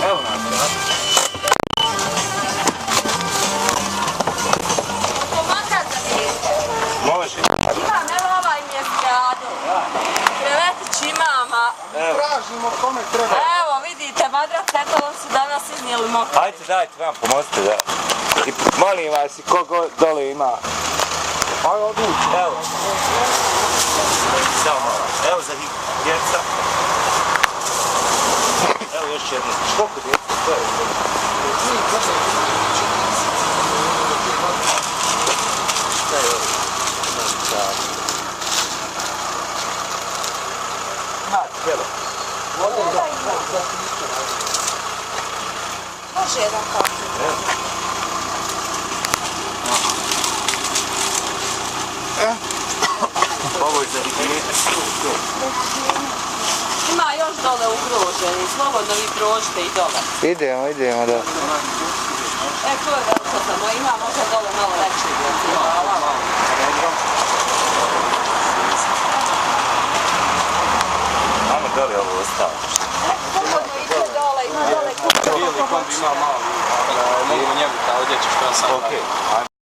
Evo nas, da? Pomakat da niste. Može. Imam, evo ovaj mi je zgradu. Krevetić imam, a... Tražimo kome treba. Evo, vidite, madrac, eto su danas iznijeli mokre. Hajde, dajte vam, pomozite, da. I molim vas, i kogo dole ima. Ajde, odluči. Evo. Samo malo. Evo za djeca. Evo još jedno. Koliko djeca? To je. Šta je ovo? Evo. Može jedan kafu. Ovo je za higijenu. Ima još dole ugroženi, slobodno vi prođite i dole. Idemo, da. To je veliko samo, ima možda dole malo veće djece. Ajmo dole ovo ostalo. Slobodno ide dole, ima dole kuće. Bijeli kombi ima malo, mogu njemu kao odjeći što sam. Okej.